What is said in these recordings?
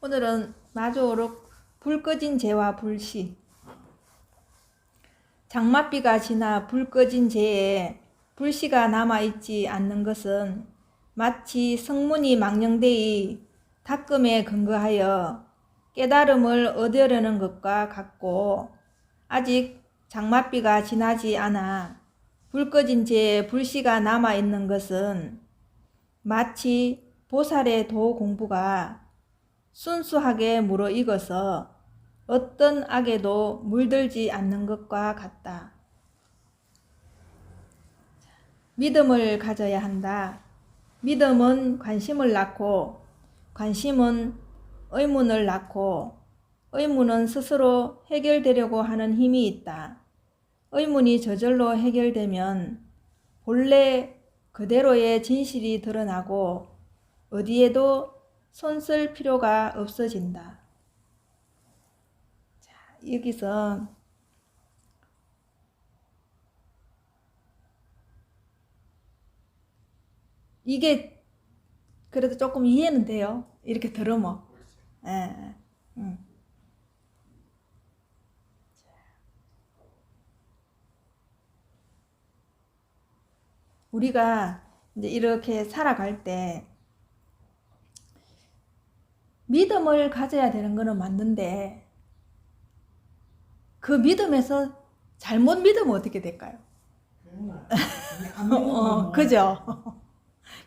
오늘은 마조오록 불 꺼진 재와 불씨. 장맛비가 지나 불 꺼진 재에 불씨가 남아있지 않는 것은 마치 성문이 망령되이 닦음에 근거하여 깨달음을 얻으려는 것과 같고, 아직 장맛비가 지나지 않아 불 꺼진 재에 불씨가 남아있는 것은 마치 보살의 도 공부가 순수하게 무르익어서 어떤 악에도 물들지 않는 것과 같다. 믿음을 가져야 한다. 믿음은 관심을 낳고, 관심은 의문을 낳고, 의문은 스스로 해결되려고 하는 힘이 있다. 의문이 저절로 해결되면 본래 그대로의 진실이 드러나고 어디에도 손쓸 필요가 없어진다. 자, 여기서 이게 그래도 조금 이해는 돼요. 이렇게 들으면. 예. 우리가 이제 이렇게 살아갈 때 믿음을 가져야 되는 거는 맞는데, 그 믿음에서 잘못 믿으면 어떻게 될까요? 그죠?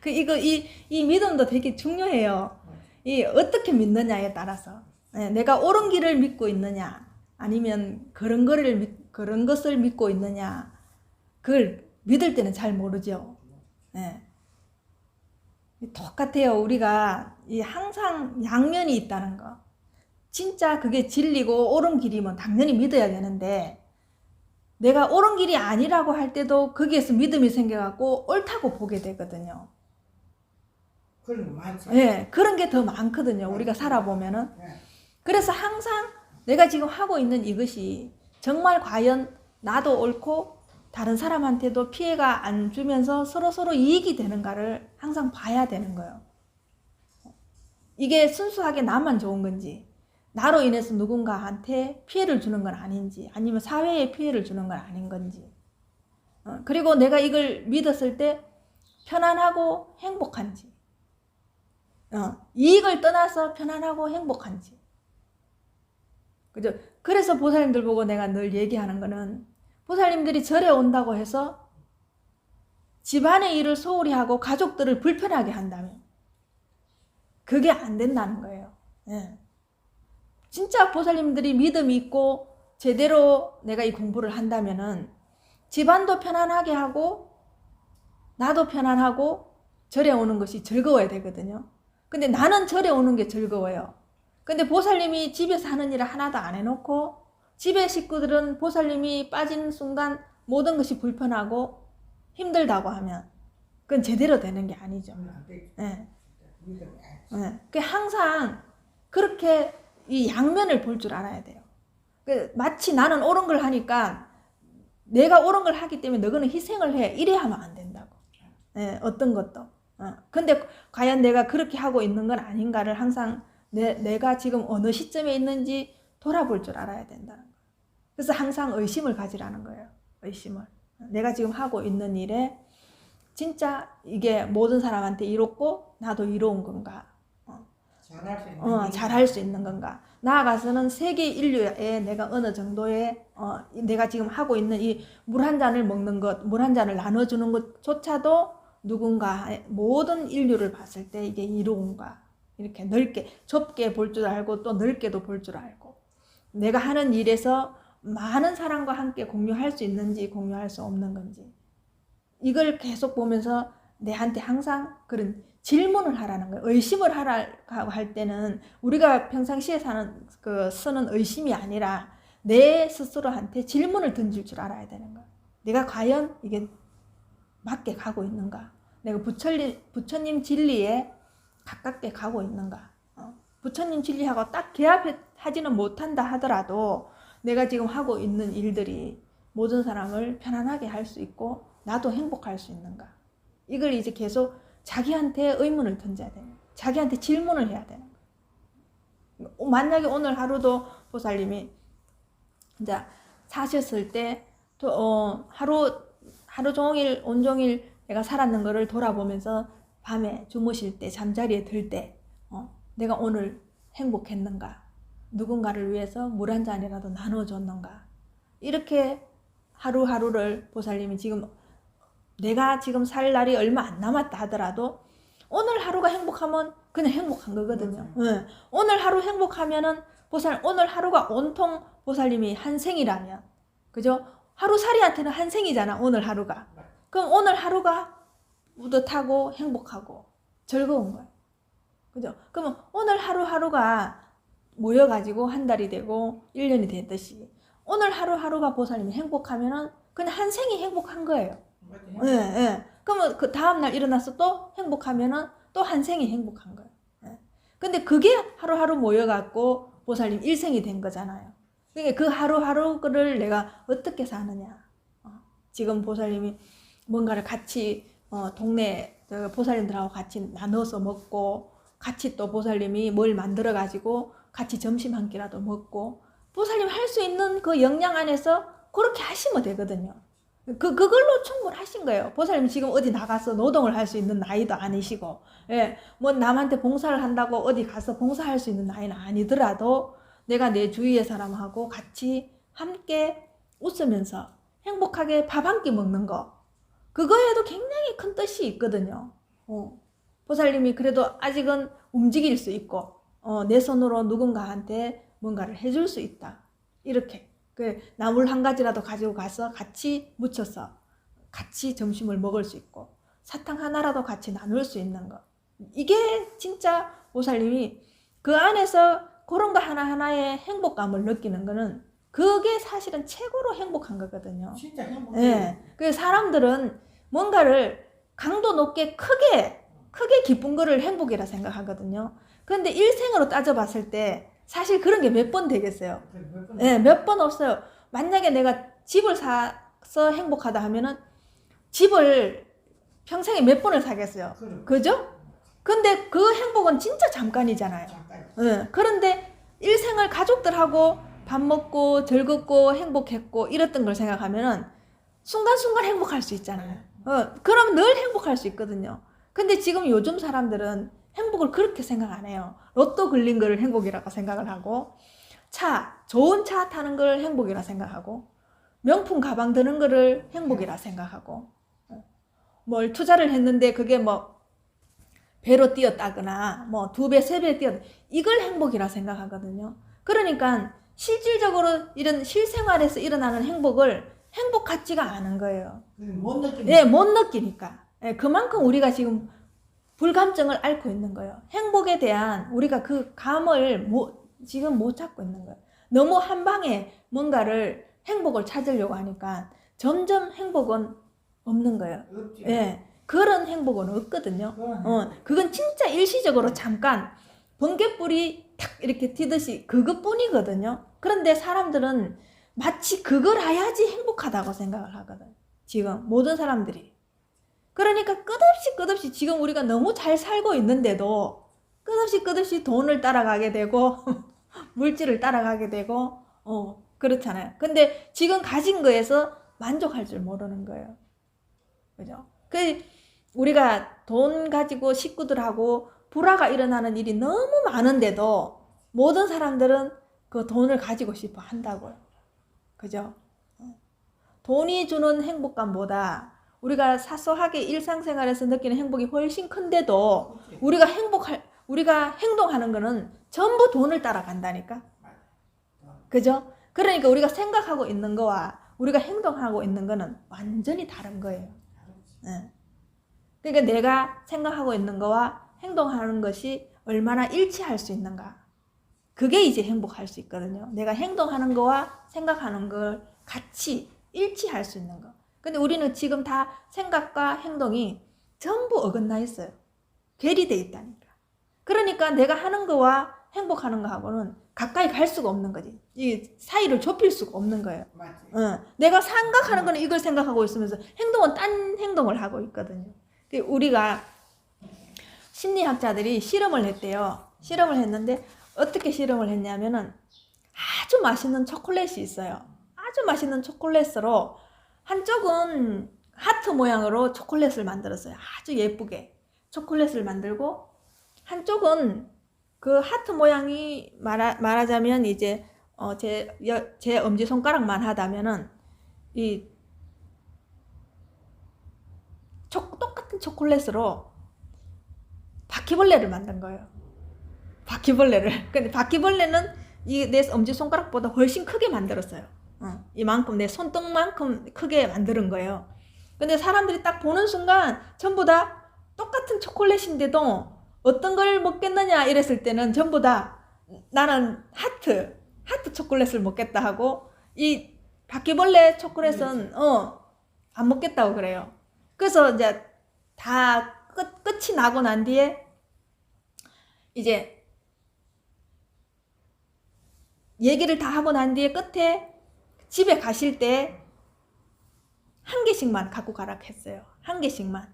이 믿음도 되게 중요해요. 이 어떻게 믿느냐에 따라서. 내가 옳은 길을 믿고 있느냐, 아니면 그런 것을 믿고 있느냐, 그걸 믿을 때는 잘 모르죠. 똑같아요. 우리가 항상 양면이 있다는 거. 진짜 그게 진리고 옳은 길이면 당연히 믿어야 되는데, 내가 옳은 길이 아니라고 할 때도 거기에서 믿음이 생겨갖고 옳다고 보게 되거든요. 그런 게 더 많거든요. 우리가 살아보면은. 그래서 항상 내가 지금 하고 있는 이것이 정말 과연 나도 옳고 다른 사람한테도 피해가 안 주면서 서로 이익이 되는가를 항상 봐야 되는 거예요. 이게 순수하게 나만 좋은 건지, 나로 인해서 누군가한테 피해를 주는 건 아닌지, 아니면 사회에 피해를 주는 건 아닌 건지, 그리고 내가 이걸 믿었을 때 편안하고 행복한지, 이익을 떠나서 편안하고 행복한지. 그죠? 그래서 보살님들 보고 내가 늘 얘기하는 거는, 보살님들이 절에 온다고 해서 집안의 일을 소홀히 하고 가족들을 불편하게 한다면 그게 안 된다는 거예요. 진짜 보살님들이 믿음이 있고 제대로 내가 이 공부를 한다면은 집안도 편안하게 하고 나도 편안하고 절에 오는 것이 즐거워야 되거든요. 근데 나는 절에 오는 게 즐거워요. 근데 보살님이 집에서 하는 일을 하나도 안 해놓고 집의 식구들은 보살님이 빠지는 순간 모든 것이 불편하고 힘들다고 하면 그건 제대로 되는 게 아니죠. 항상 그렇게 이 양면을 볼 줄 알아야 돼요. 마치 나는 옳은 걸 하니까 내가 옳은 걸 하기 때문에 너는 희생을 해, 이래 하면 안 된다고. 어떤 것도. 근데 과연 내가 그렇게 하고 있는 건 아닌가를 항상 내가 지금 어느 시점에 있는지 돌아볼 줄 알아야 된다는 거예요. 그래서 항상 의심을 가지라는 거예요. 의심을. 내가 지금 하고 있는 일에 진짜 이게 모든 사람한테 이롭고 나도 이로운 건가? 잘할 수 있는 건가? 나아가서는 세계 인류에 내가 어느 정도의 내가 지금 하고 있는 이 물 한 잔을 먹는 것, 물 한 잔을 나눠주는 것조차도 누군가 모든 인류를 봤을 때 이게 이로운가? 이렇게 넓게 좁게 볼 줄 알고 또 넓게도 볼 줄 알고, 내가 하는 일에서 많은 사람과 함께 공유할 수 있는지 공유할 수 없는 건지, 이걸 계속 보면서 내한테 항상 그런 질문을 하라는 거예요. 의심을 하라고 할 때는 우리가 평상시에 쓰는 의심이 아니라 내 스스로한테 질문을 던질 줄 알아야 되는 거예요. 내가 과연 이게 맞게 가고 있는가? 내가 부처님 진리에 가깝게 가고 있는가? 부처님 진리하고 딱 개합하지는 못한다 하더라도 내가 지금 하고 있는 일들이 모든 사람을 편안하게 할 수 있고 나도 행복할 수 있는가? 이걸 이제 계속 자기한테 의문을 던져야 돼요. 자기한테 질문을 해야 되는 거예요. 만약에 오늘 하루도 보살님이 이제 사셨을 때 또 하루 종일 온종일 내가 살았는 거를 돌아보면서 밤에 주무실 때 잠자리에 들 때 내가 오늘 행복했는가, 누군가를 위해서 물 한 잔이라도 나눠줬는가, 이렇게 하루하루를 보살님이 지금 내가 지금 살 날이 얼마 안 남았다 하더라도 오늘 하루가 행복하면 그냥 행복한 거거든요. 네. 오늘 하루 행복하면은 오늘 하루가 온통 보살님이 한 생이라면, 그죠? 하루살이한테는 한 생이잖아, 오늘 하루가. 그럼 오늘 하루가 뿌듯하고 행복하고 즐거운 거예요. 그죠? 그러면 오늘 하루하루가 모여가지고 한 달이 되고 1년이 됐듯이 오늘 하루하루가 보살님이 행복하면은 그냥 한 생이 행복한 거예요. 예, 예. 그러면 그 다음날 일어나서 또 행복하면은 또 한 생이 행복한 거예요. 예. 근데 그게 하루하루 모여갖고 보살님 일생이 된 거잖아요. 그러니까 그 하루하루를 내가 어떻게 사느냐. 지금 보살님이 뭔가를 같이 동네 보살님들하고 같이 나눠서 먹고, 같이 또 보살님이 뭘 만들어 가지고 같이 점심 한 끼라도 먹고, 보살님 할 수 있는 그 역량 안에서 그렇게 하시면 되거든요. 그걸로 충분하신 거예요. 보살님 지금 어디 나가서 노동을 할 수 있는 나이도 아니시고, 예, 뭐 남한테 봉사를 한다고 어디 가서 봉사할 수 있는 나이는 아니더라도 내가 내 주위의 사람하고 같이 함께 웃으면서 행복하게 밥 한 끼 먹는 거, 그거에도 굉장히 큰 뜻이 있거든요. 보살님이 그래도 아직은 움직일 수 있고, 내 손으로 누군가한테 뭔가를 해줄 수 있다. 이렇게. 나물 한 가지라도 가지고 가서 같이 무쳐서 같이 점심을 먹을 수 있고, 사탕 하나라도 같이 나눌 수 있는 거. 이게 진짜 보살님이 그 안에서 그런 거 하나하나의 행복감을 느끼는 거는 그게 사실은 최고로 행복한 거거든요. 진짜 행복해요. 예. 그 사람들은 뭔가를 강도 높게 크게 기쁜 거를 행복이라 생각하거든요. 그런데 일생으로 따져봤을 때 사실 그런 게 몇 번 되겠어요. 예, 몇 번 없어요. 만약에 내가 집을 사서 행복하다 하면은 집을 평생에 몇 번을 사겠어요. 그죠? 근데 그 행복은 진짜 잠깐이잖아요. 예, 그런데 일생을 가족들하고 밥 먹고 즐겁고 행복했고 이랬던 걸 생각하면은 순간순간 행복할 수 있잖아요. 그럼 늘 행복할 수 있거든요. 근데 지금 요즘 사람들은 행복을 그렇게 생각 안 해요. 로또 걸린 거를 행복이라고 생각을 하고, 좋은 차 타는 걸 행복이라 생각하고, 명품 가방 드는 거를 행복이라 생각하고, 뭘 투자를 했는데 그게 뭐 배로 뛰었다거나 뭐 2배, 3배 뛰었다, 이걸 행복이라 생각하거든요. 그러니까 실질적으로 이런 실생활에서 일어나는 행복을 행복 같지가 않은 거예요. 못 느끼니까. 예, 못 느끼니까. 예, 그만큼 우리가 지금 불감증을 앓고 있는 거예요. 행복에 대한 우리가 그 감을 지금 못 찾고 있는 거예요. 너무 한 방에 뭔가를 행복을 찾으려고 하니까 점점 행복은 없는 거예요. 없지. 예, 그런 행복은 없거든요. 그건 진짜 일시적으로 잠깐 번개불이 탁 이렇게 튀듯이 그것뿐이거든요. 그런데 사람들은 마치 그걸 해야지 행복하다고 생각을 하거든. 지금 모든 사람들이. 그러니까 끝없이 지금 우리가 너무 잘 살고 있는데도 끝없이 돈을 따라가게 되고 물질을 따라가게 되고 그렇잖아요. 근데 지금 가진 거에서 만족할 줄 모르는 거예요. 그죠? 우리가 돈 가지고 식구들하고 불화가 일어나는 일이 너무 많은데도 모든 사람들은 그 돈을 가지고 싶어 한다고요. 그죠? 돈이 주는 행복감보다 우리가 사소하게 일상생활에서 느끼는 행복이 훨씬 큰데도 우리가 행동하는 거는 전부 돈을 따라간다니까. 그죠? 그러니까 우리가 생각하고 있는 거와 우리가 행동하고 있는 거는 완전히 다른 거예요. 네. 그러니까 내가 생각하고 있는 거와 행동하는 것이 얼마나 일치할 수 있는가. 그게 이제 행복할 수 있거든요. 내가 행동하는 거와 생각하는 걸 같이 일치할 수 있는 거. 근데 우리는 지금 다 생각과 행동이 전부 어긋나 있어요. 괴리돼 있다니까. 그러니까 내가 하는 거와 행복하는 거하고는 가까이 갈 수가 없는 거지. 이 사이를 좁힐 수가 없는 거예요. 내가 생각하는 거는 이걸 생각하고 있으면서 행동은 딴 행동을 하고 있거든요. 우리가 심리학자들이 실험을 했대요. 실험을 했는데 어떻게 실험을 했냐면은 아주 맛있는 초콜릿이 있어요. 아주 맛있는 초콜릿으로 한쪽은 하트 모양으로 초콜릿을 만들었어요. 아주 예쁘게 초콜릿을 만들고 한쪽은 그 하트 모양이 말하자면 이제 제 엄지손가락만 하다면은 이 똑같은 초콜릿으로 바퀴벌레를 만든 거예요. 바퀴벌레를. 근데 바퀴벌레는 이 내 엄지손가락보다 훨씬 크게 만들었어요. 이만큼 내 손등만큼 크게 만드는 거예요. 근데 사람들이 딱 보는 순간 전부 다 똑같은 초콜릿인데도 어떤 걸 먹겠느냐 이랬을 때는 전부 다 나는 하트 초콜릿을 먹겠다 하고 이 바퀴벌레 초콜릿은 안 먹겠다고 그래요. 그래서 이제 다 끝이 나고 난 뒤에 이제 얘기를 다 하고 난 뒤에 끝에 집에 가실 때 한 개씩만 갖고 가라고 했어요. 한 개씩만.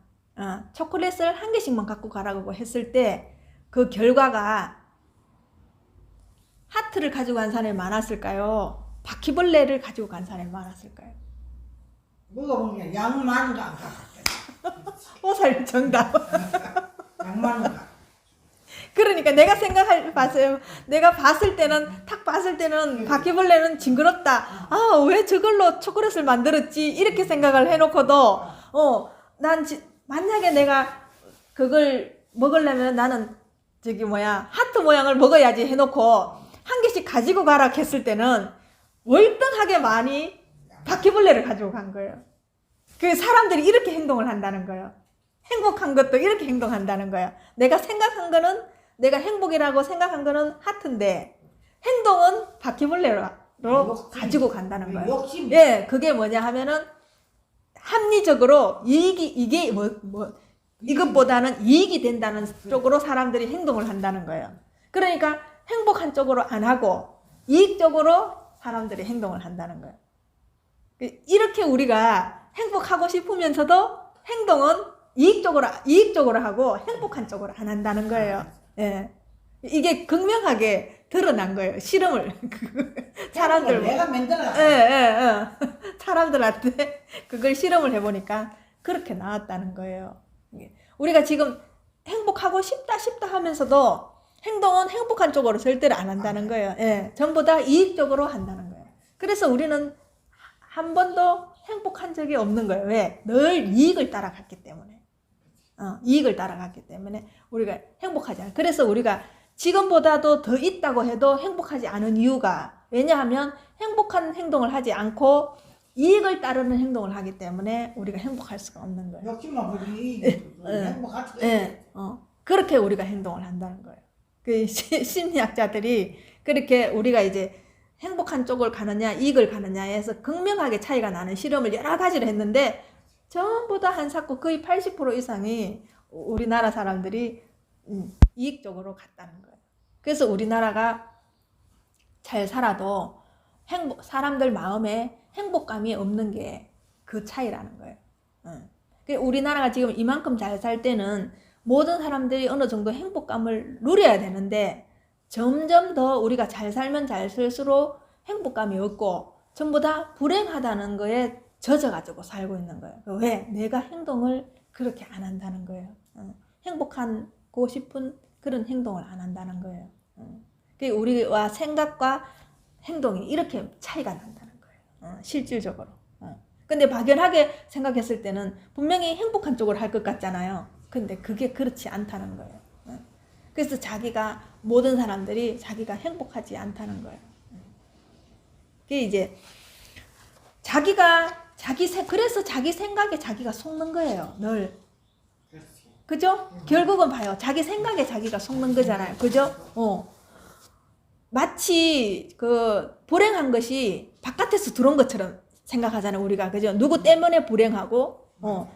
초콜릿을 한 개씩만 갖고 가라고 했을 때 그 결과가 하트를 가지고 간 사람이 많았을까요? 바퀴벌레를 가지고 간 사람이 많았을까요? 누가 보면 양 많은 거 안 가봤대. 오살 정답. 양 많은 거. 그러니까 내가 봤을 때는 탁 봤을 때는 바퀴벌레는 징그럽다. 왜 저걸로 초콜릿을 만들었지? 이렇게 생각을 해놓고도 만약에 내가 그걸 먹으려면 나는 하트 모양을 먹어야지 해놓고 한 개씩 가지고 가라 했을 때는 월등하게 많이 바퀴벌레를 가지고 간 거예요. 그 사람들이 이렇게 행동을 한다는 거예요. 행복한 것도 이렇게 행동한다는 거예요. 내가 행복이라고 생각한 거는 하트인데 행동은 바퀴벌레로 가지고 간다는 거예요. 욕심. 예, 그게 뭐냐 하면은 합리적으로 이것보다는 이익이 된다는 쪽으로 사람들이 행동을 한다는 거예요. 그러니까 행복한 쪽으로 안 하고 이익적으로 사람들이 행동을 한다는 거예요. 이렇게 우리가 행복하고 싶으면서도 행동은 이익적으로 하고 행복한 쪽으로 안 한다는 거예요. 예. 이게 극명하게 드러난 거예요. 실험을. 사람들. 내가 만들어. 사람들한테 그걸 실험을 해보니까 그렇게 나왔다는 거예요. 우리가 지금 행복하고 싶다 하면서도 행동은 행복한 쪽으로 절대로 안 한다는 거예요. 예. 전부 다 이익적으로 한다는 거예요. 그래서 우리는 한 번도 행복한 적이 없는 거예요. 왜? 늘 이익을 따라갔기 때문에. 이익을 따라갔기 때문에 우리가 행복하지 않아요. 그래서 우리가 지금보다도 더 있다고 해도 행복하지 않은 이유가 왜냐하면 행복한 행동을 하지 않고 이익을 따르는 행동을 하기 때문에 우리가 행복할 수가 없는 거예요. 욕심만 부리니 행복할 수가 있어. 그렇게 우리가 행동을 한다는 거예요. 그 심리학자들이 그렇게 우리가 이제 행복한 쪽을 가느냐 이익을 가느냐에서 극명하게 차이가 나는 실험을 여러 가지를 했는데 전부 다 한사코 거의 80% 이상이 우리나라 사람들이 이익 쪽으로 갔다는 거예요. 그래서 우리나라가 잘 살아도 사람들 마음에 행복감이 없는 게 그 차이라는 거예요. 우리나라가 지금 이만큼 잘 살 때는 모든 사람들이 어느 정도 행복감을 누려야 되는데 점점 더 우리가 잘 살면 잘 살수록 행복감이 없고 전부 다 불행하다는 거에 젖어가지고 살고 있는 거예요. 왜? 내가 행동을 그렇게 안 한다는 거예요. 행복하고 싶은 그런 행동을 안 한다는 거예요. 우리와 생각과 행동이 이렇게 차이가 난다는 거예요. 실질적으로. 근데 막연하게 생각했을 때는 분명히 행복한 쪽으로 할 것 같잖아요. 근데 그게 그렇지 않다는 거예요. 그래서 모든 사람들이 자기가 행복하지 않다는 거예요. 그게 이제 그래서 자기 생각에 자기가 속는 거예요. 늘. 그죠? 결국은 봐요. 자기 생각에 자기가 속는 거잖아요. 그죠? 마치 불행한 것이 바깥에서 들어온 것처럼 생각하잖아요. 우리가. 그죠? 누구 때문에 불행하고,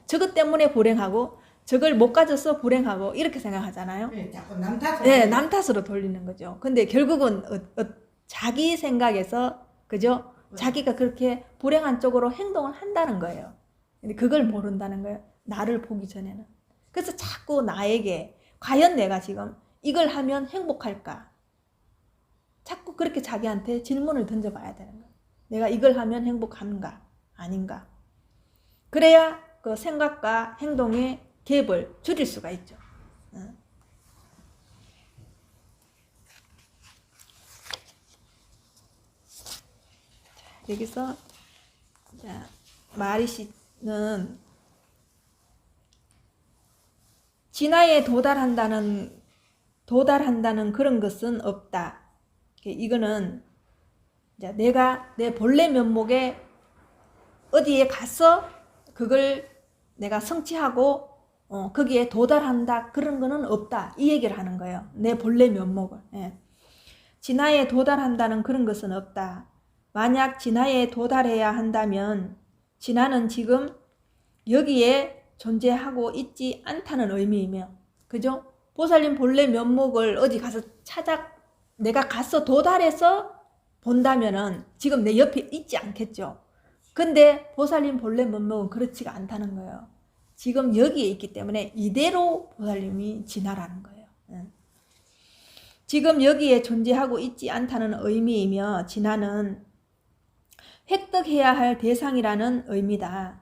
저것 때문에 불행하고, 저걸 못 가져서 불행하고, 이렇게 생각하잖아요. 자꾸 남 탓으로. 네, 남 탓으로 돌리는 거죠. 근데 결국은 자기 생각에서, 그죠? 자기가 그렇게 불행한 쪽으로 행동을 한다는 거예요. 근데 그걸 모른다는 거예요. 나를 보기 전에는. 그래서 자꾸 나에게 과연 내가 지금 이걸 하면 행복할까? 자꾸 그렇게 자기한테 질문을 던져봐야 되는 거예요. 내가 이걸 하면 행복한가 아닌가. 그래야 그 생각과 행동의 갭을 줄일 수가 있죠. 여기서 자, 마리시는 진화에 도달한다는 그런 것은 없다. 이거는 내가 내 본래 면목에 어디에 가서 그걸 내가 성취하고 거기에 도달한다 그런 거는 없다 이 얘기를 하는 거예요. 내 본래 면목을. 예. 진화에 도달한다는 그런 것은 없다. 만약 진화에 도달해야 한다면 진화는 지금 여기에 존재하고 있지 않다는 의미이며, 그죠? 보살님 본래 면목을 어디 가서 내가 가서 도달해서 본다면은 지금 내 옆에 있지 않겠죠. 근데 보살님 본래 면목은 그렇지가 않다는 거예요. 지금 여기에 있기 때문에 이대로 보살님이 진화라는 거예요. 지금 여기에 존재하고 있지 않다는 의미이며 진화는 획득해야 할 대상이라는 의미다.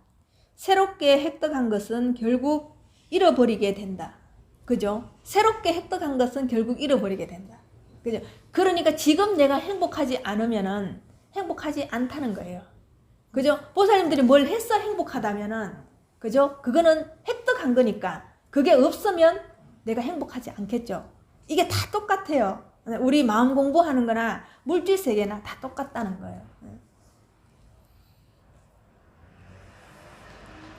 새롭게 획득한 것은 결국 잃어버리게 된다. 그죠? 새롭게 획득한 것은 결국 잃어버리게 된다. 그죠? 그러니까 지금 내가 행복하지 않으면은 행복하지 않다는 거예요. 그죠? 보살님들이 뭘 했어 행복하다면은, 그죠? 그거는 획득한 거니까. 그게 없으면 내가 행복하지 않겠죠. 이게 다 똑같아요. 우리 마음 공부하는 거나 물질 세계나 다 똑같다는 거예요.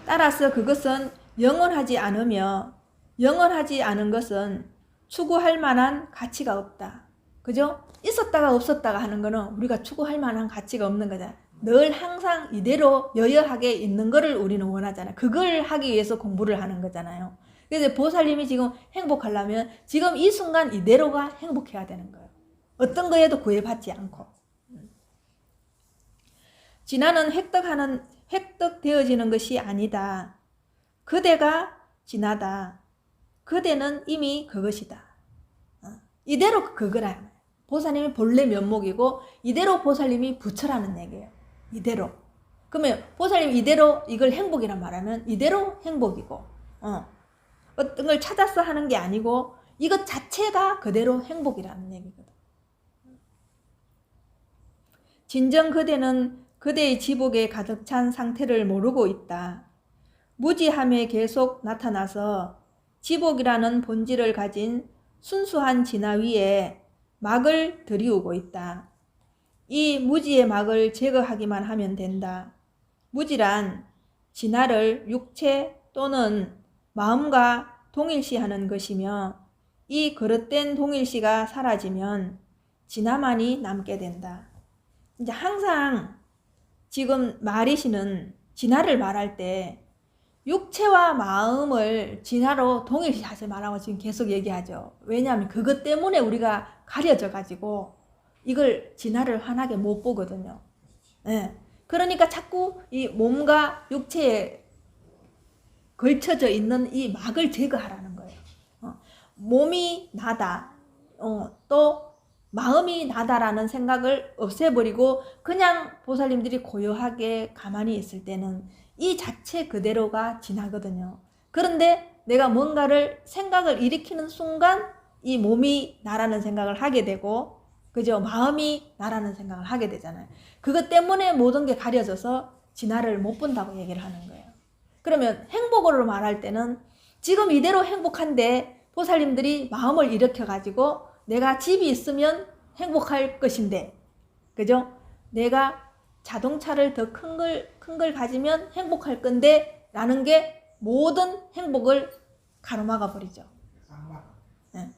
따라서 그것은 영원하지 않으며, 영원하지 않은 것은 추구할 만한 가치가 없다. 그죠? 있었다가 없었다가 하는 거는 우리가 추구할 만한 가치가 없는 거잖아. 늘 항상 이대로 여여하게 있는 거를 우리는 원하잖아요. 그걸 하기 위해서 공부를 하는 거잖아요. 그래서 보살님이 지금 행복하려면 지금 이 순간 이대로가 행복해야 되는 거예요. 어떤 거에도 구애받지 않고. 진화는 획득되어지는 것이 아니다. 그대가 진화다. 그대는 이미 그것이다. 이대로 그거라. 보살님이 본래 면목이고 이대로 보살님이 부처라는 얘기예요. 이대로. 그러면 보살님이 이대로 이걸 행복이란 말하면 이대로 행복이고 어떤 걸 찾아서 하는 게 아니고 이것 자체가 그대로 행복이라는 얘기거든. 진정 그대는 그대의 지복에 가득 찬 상태를 모르고 있다. 무지함에 계속 나타나서 지복이라는 본질을 가진 순수한 진화 위에 막을 들이우고 있다. 이 무지의 막을 제거하기만 하면 된다. 무지란 진화를 육체 또는 마음과 동일시하는 것이며 이 그릇된 동일시가 사라지면 진화만이 남게 된다. 이제 항상 지금 마리시는 진화를 말할 때 육체와 마음을 진화로 동일시하지 말라고 지금 계속 얘기하죠. 왜냐하면 그것 때문에 우리가 가려져 가지고 이걸 진화를 환하게 못 보거든요. 네. 그러니까 자꾸 이 몸과 육체에 걸쳐져 있는 이 막을 제거하라는 거예요. 몸이 나다, 또 마음이 나다라는 생각을 없애버리고 그냥 보살님들이 고요하게 가만히 있을 때는 이 자체 그대로가 진화거든요. 그런데 내가 뭔가를 생각을 일으키는 순간 이 몸이 나라는 생각을 하게 되고, 그죠? 마음이 나라는 생각을 하게 되잖아요. 그것 때문에 모든 게 가려져서 진화를 못 본다고 얘기를 하는 거예요. 그러면 행복으로 말할 때는 지금 이대로 행복한데 보살님들이 마음을 일으켜가지고 내가 집이 있으면 행복할 것인데, 그죠? 내가 자동차를 더 큰 걸 가지면 행복할 건데 라는 게 모든 행복을 가로막아 버리죠. 네.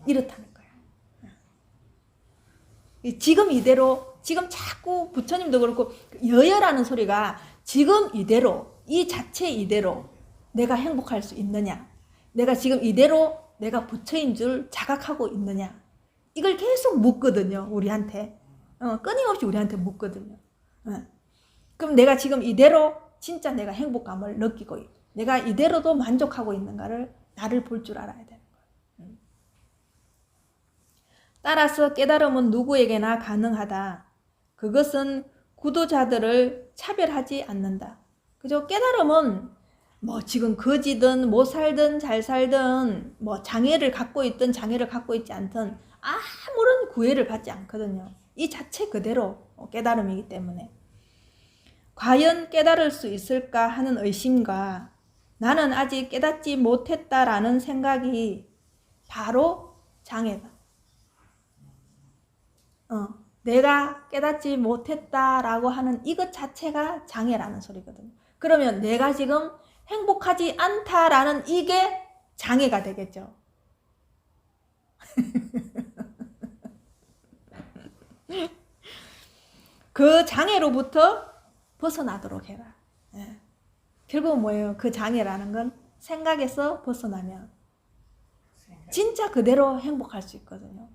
이렇다는 거예요. 지금 이대로, 지금 자꾸 부처님도 그렇고 여여라는 소리가 지금 이대로, 이 자체 이대로 내가 행복할 수 있느냐, 내가 지금 이대로 내가 부처인 줄 자각하고 있느냐, 이걸 계속 묻거든요. 우리한테. 끊임없이 우리한테 묻거든요. 그럼 내가 지금 이대로 진짜 내가 행복감을 느끼고 내가 이대로도 만족하고 있는가를 나를 볼 줄 알아야 되는 거예요. 따라서 깨달음은 누구에게나 가능하다. 그것은 구도자들을 차별하지 않는다. 그죠? 깨달음은 뭐 지금 거지든 못 살든 잘 살든 뭐 장애를 갖고 있든 장애를 갖고 있지 않든 아무런 구애를 받지 않거든요. 이 자체 그대로 깨달음이기 때문에. 과연 깨달을 수 있을까 하는 의심과 나는 아직 깨닫지 못했다라는 생각이 바로 장애다. 내가 깨닫지 못했다라고 하는 이것 자체가 장애라는 소리거든요. 그러면 내가 지금 행복하지 않다라는 이게 장애가 되겠죠. 그 장애로부터 벗어나도록 해라. 예. 결국은 뭐예요? 그 장애라는 건 생각에서 벗어나면 진짜 그대로 행복할 수 있거든요.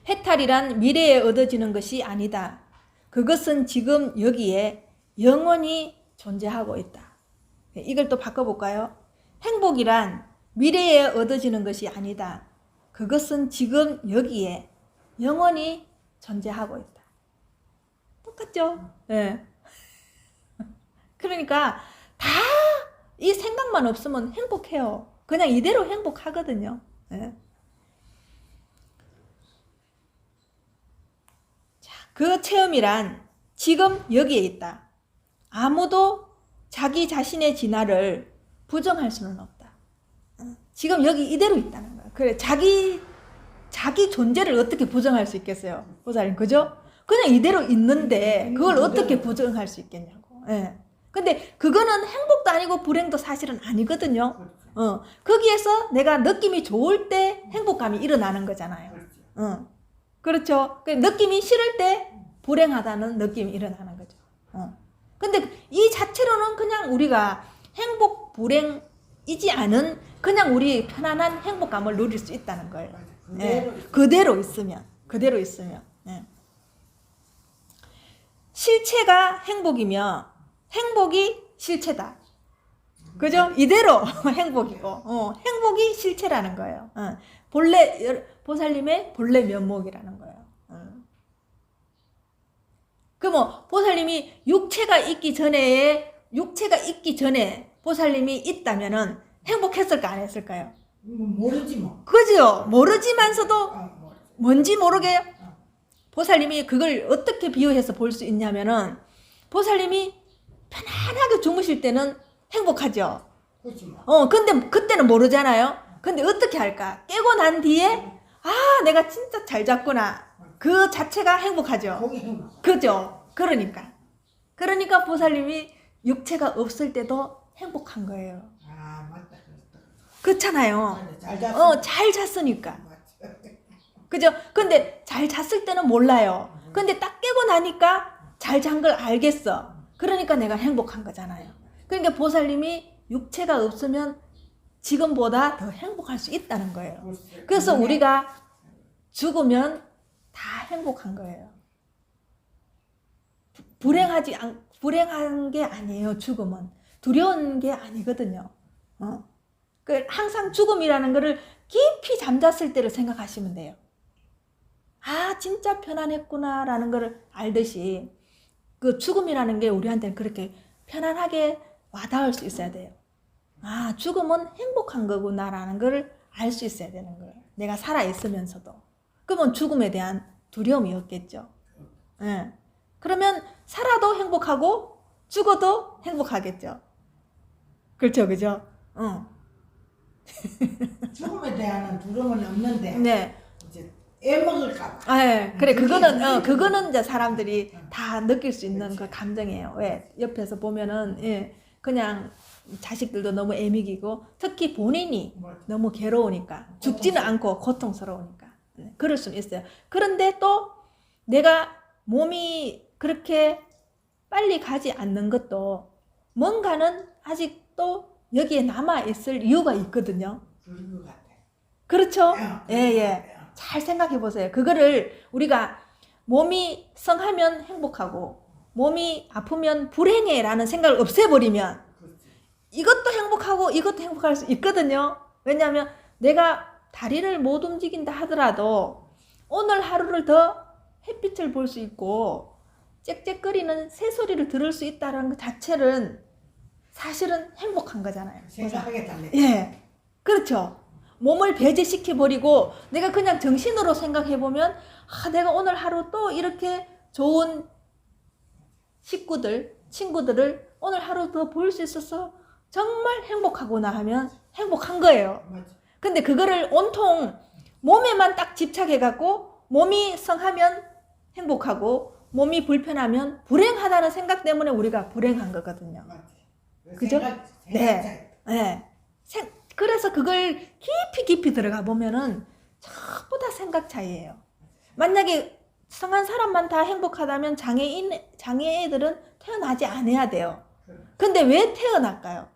해탈이란 미래에 얻어지는 것이 아니다. 그것은 지금 여기에 영원히 존재하고 있다. 이걸 또 바꿔볼까요? 행복이란 미래에 얻어지는 것이 아니다. 그것은 지금 여기에 영원히 존재하고 있다. 똑같죠? 네. 그러니까 다 이 생각만 없으면 행복해요. 그냥 이대로 행복하거든요. 네. 그 체험이란 지금 여기에 있다. 아무도 자기 자신의 진화를 부정할 수는 없다. 지금 여기 이대로 있다는 거야. 그래, 자기 존재를 어떻게 부정할 수 있겠어요? 보살님, 그죠? 그냥 이대로 있는데 그걸 어떻게 부정할 수 있겠냐고. 예. 근데 그거는 행복도 아니고 불행도 사실은 아니거든요. 거기에서 내가 느낌이 좋을 때 행복감이 일어나는 거잖아요. 그렇죠. 느낌이 싫을 때 불행하다는 느낌이 일어나는 거죠. 근데 이 자체로는 그냥 우리가 행복, 불행이지 않은 그냥 우리 편안한 행복감을 누릴 수 있다는 거예요. 그대로 있으면. 예. 실체가 행복이며 행복이 실체다. 그죠? 이대로 행복이고, 행복이 실체라는 거예요. 보살님의 본래 면목이라는 거예요. 그 뭐 보살님이 육체가 있기 전에 보살님이 있다면은 행복했을까 안 했을까요? 모르지 뭐. 그죠? 모르지만서도 뭔지 모르게 보살님이 그걸 어떻게 비유해서 볼 수 있냐면은 보살님이 편안하게 주무실 때는 행복하죠. 그렇지 뭐. 근데 그때는 모르잖아요. 근데 어떻게 할까? 깨고 난 뒤에 내가 진짜 잘 잤구나. 그 자체가 행복하죠. 거기 행복. 그죠? 그러니까 보살님이 육체가 없을 때도 행복한 거예요. 맞다. 그렇잖아요. 잘 잤어. 잘 잤으니까. 그죠? 근데 잘 잤을 때는 몰라요. 근데 딱 깨고 나니까 잘 잔 걸 알겠어. 그러니까 내가 행복한 거잖아요. 그러니까 보살님이 육체가 없으면 지금보다 더 행복할 수 있다는 거예요. 그래서 우리가 죽으면 다 행복한 거예요. 불행한 게 아니에요. 죽음은 두려운 게 아니거든요. 항상 죽음이라는 거를 깊이 잠잤을 때를 생각하시면 돼요. 진짜 편안했구나라는 걸 알듯이 그 죽음이라는 게 우리한테는 그렇게 편안하게 와닿을 수 있어야 돼요. 죽음은 행복한 거구나라는 걸 알 수 있어야 되는 거예요. 내가 살아있으면서도. 그러면 죽음에 대한 두려움이 없겠죠. 예. 그러면 살아도 행복하고 죽어도 행복하겠죠. 그렇죠, 그죠? 죽음에 대한 두려움은 없는데. 네. 이제 애먹을까 봐. 그래, 그거는 이제 사람들이 다 느낄 수 있는 그 감정이에요. 왜? 옆에서 보면은, 그냥 자식들도 너무 애미기고, 특히 본인이 너무 괴로우니까, 죽지는 않고 고통스러우니까. 그럴 수는 있어요. 그런데 또 내가 몸이 그렇게 빨리 가지 않는 것도 뭔가는 아직도 여기에 남아있을 이유가 있거든요. 그런 것 같아. 그렇죠? 예. 잘 생각해 보세요. 그거를 우리가 몸이 성하면 행복하고 몸이 아프면 불행해 라는 생각을 없애버리면 이것도 행복하고 이것도 행복할 수 있거든요. 왜냐하면 내가 다리를 못 움직인다 하더라도 오늘 하루를 더 햇빛을 볼 수 있고 짹짹거리는 새소리를 들을 수 있다는 것 자체는 사실은 행복한 거잖아요. 생각하게 달래. 예, 그렇죠. 몸을 배제시켜버리고 내가 그냥 정신으로 생각해보면 내가 오늘 하루 또 이렇게 좋은 식구들, 친구들을 오늘 하루 더 볼 수 있어서 정말 행복하구나 하면 행복한 거예요. 맞아. 근데 그거를 온통 몸에만 딱 집착해갖고 몸이 성하면 행복하고 몸이 불편하면 불행하다는 생각 때문에 우리가 불행한 거거든요. 맞아. 그죠? 네. 네. 그래서 그걸 깊이 들어가 보면은 전부 다 생각 차이예요. 만약에 성한 사람만 다 행복하다면 장애애들은 태어나지 않아야 돼요. 근데 왜 태어날까요?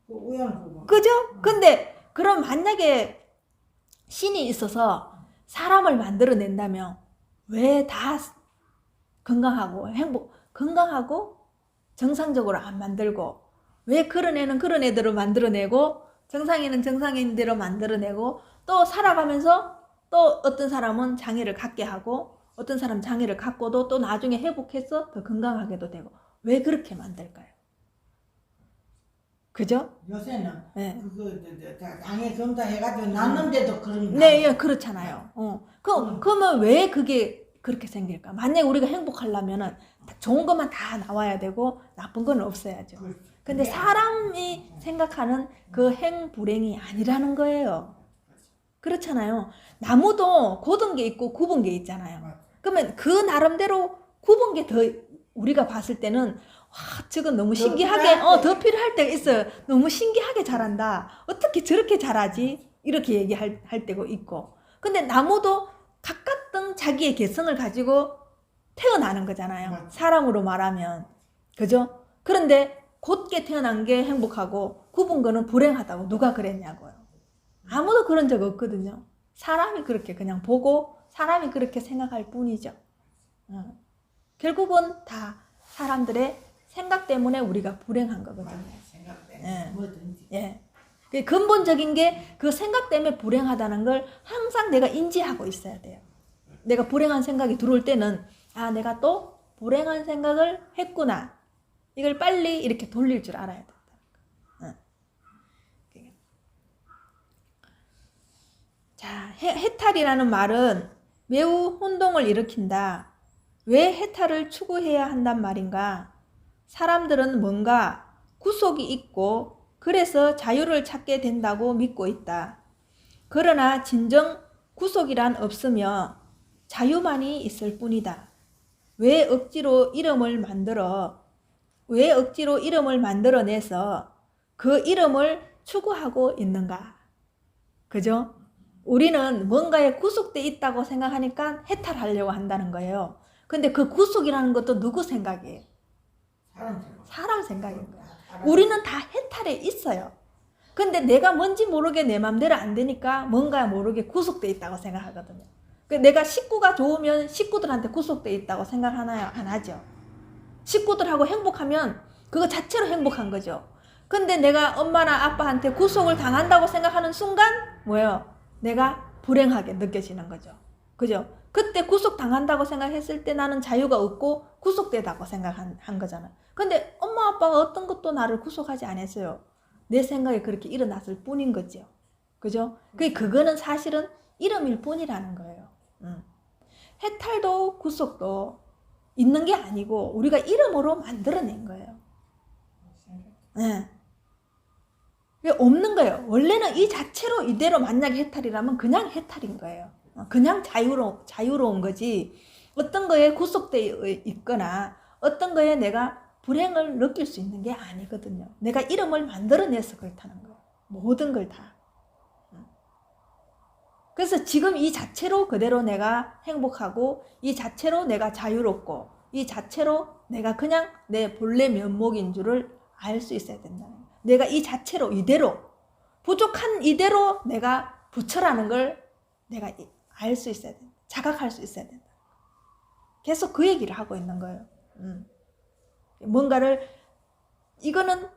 우연히 그죠? 근데 그럼 만약에 신이 있어서 사람을 만들어낸다면 왜 다 건강하고 정상적으로 안 만들고 왜 그런 애는 그런 애대로 만들어내고 정상인은 정상인대로 만들어내고 또 살아가면서 또 어떤 사람은 장애를 갖게 하고 어떤 사람 장애를 갖고도 또 나중에 회복해서 더 건강하게도 되고 왜 그렇게 만들까요? 그죠? 요새는 네. 장애 검사 해가지고 났는데도 그런 네, 예, 그렇잖아요. 그러면 왜 그게 그렇게 생길까? 만약에 우리가 행복하려면은 좋은 것만 다 나와야 되고 나쁜 건 없어야죠. 근데 사람이 생각하는 그 행불행이 아니라는 거예요. 그렇잖아요. 나무도 곧은 게 있고 굽은 게 있잖아요. 그러면 그 나름대로 굽은 게 더 우리가 봤을 때는 와, 저건 너무 신기하게 더 필요할 때가 있어요. 너무 신기하게 자란다. 어떻게 저렇게 자라지? 이렇게 얘기할 때가 있고. 근데 나무도 각각 자기의 개성을 가지고 태어나는 거잖아요. 사람으로 말하면. 그죠? 그런데 곧게 태어난 게 행복하고 굽은 거는 불행하다고 누가 그랬냐고요. 아무도 그런 적 없거든요. 사람이 그렇게 그냥 보고 사람이 그렇게 생각할 뿐이죠. 결국은 다 사람들의 생각 때문에 우리가 불행한 거거든요. 생각 때문에 뭐든지. 예. 그 근본적인 게 그 생각 때문에 불행하다는 걸 항상 내가 인지하고 있어야 돼요. 내가 불행한 생각이 들어올 때는 내가 또 불행한 생각을 했구나. 이걸 빨리 이렇게 돌릴 줄 알아야 된다. 자, 해탈이라는 말은 매우 혼동을 일으킨다. 왜 해탈을 추구해야 한단 말인가? 사람들은 뭔가 구속이 있고 그래서 자유를 찾게 된다고 믿고 있다. 그러나 진정 구속이란 없으며 자유만이 있을 뿐이다. 왜 억지로 이름을 만들어내서 그 이름을 추구하고 있는가? 그죠? 우리는 뭔가에 구속돼 있다고 생각하니까 해탈하려고 한다는 거예요. 근데 그 구속이라는 것도 누구 생각이에요? 사람 생각인 거야. 우리는 다 해탈에 있어요. 근데 내가 뭔지 모르게 내 맘대로 안 되니까 뭔가 모르게 구속돼 있다고 생각하거든요. 내가 식구가 좋으면 식구들한테 구속돼 있다고 생각하나요? 안 하죠. 식구들하고 행복하면 그거 자체로 행복한 거죠. 근데 내가 엄마나 아빠한테 구속을 당한다고 생각하는 순간 뭐예요? 내가 불행하게 느껴지는 거죠. 그죠? 그때 구속당한다고 생각했을 때 나는 자유가 없고 구속되다고 생각한 거잖아. 근데 엄마 아빠가 어떤 것도 나를 구속하지 않았어요. 내 생각이 그렇게 일어났을 뿐인 거죠. 그죠? 그거는 사실은 이름일 뿐이라는 거예요. 해탈도 구속도 있는 게 아니고 우리가 이름으로 만들어낸 거예요. 네. 없는 거예요. 원래는 이 자체로 이대로 만약에 해탈이라면 그냥 해탈인 거예요. 그냥 자유로운 거지. 어떤 거에 구속되어 있거나 어떤 거에 내가 불행을 느낄 수 있는 게 아니거든요. 내가 이름을 만들어내서 그렇다는 거예요. 모든 걸 다. 그래서 지금 이 자체로 그대로 내가 행복하고 이 자체로 내가 자유롭고 이 자체로 내가 그냥 내 본래 면목인 줄을 알 수 있어야 된다는 거예요. 내가 이 자체로 이대로 부족한 이대로 내가 부처라는 걸 내가 알 수 있어야 된다. 자각할 수 있어야 된다. 계속 그 얘기를 하고 있는 거예요. 뭔가를 이거는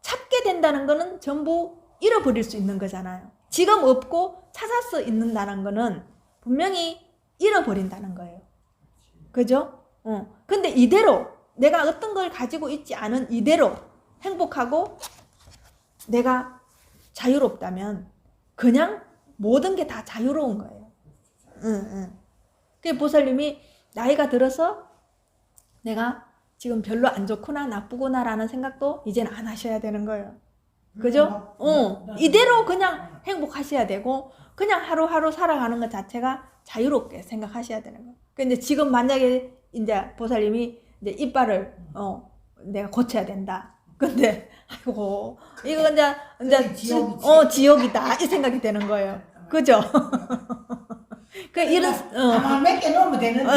찾게 된다는 거는 전부 잃어버릴 수 있는 거잖아요. 지금 없고 찾아서 있는다는 거는 분명히 잃어버린다는 거예요. 그죠? 근데 이대로 내가 어떤 걸 가지고 있지 않은 이대로 행복하고 내가 자유롭다면 그냥 모든 게 다 자유로운 거예요. 그 보살님이 나이가 들어서 내가 지금 별로 안 좋구나 나쁘구나 라는 생각도 이제는 안 하셔야 되는 거예요. 그죠? 이대로 그냥 행복하셔야 되고 그냥 하루하루 살아가는 것 자체가 자유롭게 생각하셔야 되는 거예요. 근데 지금 만약에 이제 보살님이 이제 이빨을 내가 고쳐야 된다. 근데 아이고 이거 이제 지옥이다 이 생각이 되는 거예요. 그죠? 그 이런 몇개 넣으면 되는데.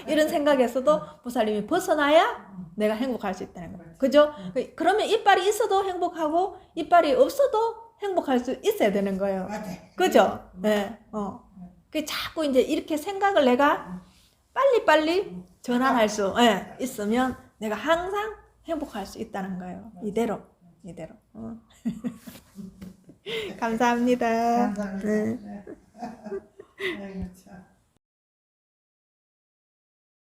이런 생각에서도 보살님이 벗어나야 내가 행복할 수 있다는 거예요. 그죠? 그러면 이빨이 있어도 행복하고 이빨이 없어도 행복할 수 있어야 되는 거예요. 맞아. 그죠? 네. 그 자꾸 이제 이렇게 생각을 내가 빨리빨리 전환할 수 있으면 내가 항상 행복할 수 있다는 거예요. 이대로. 감사합니다. 감사합니다. 네. 아이고 참.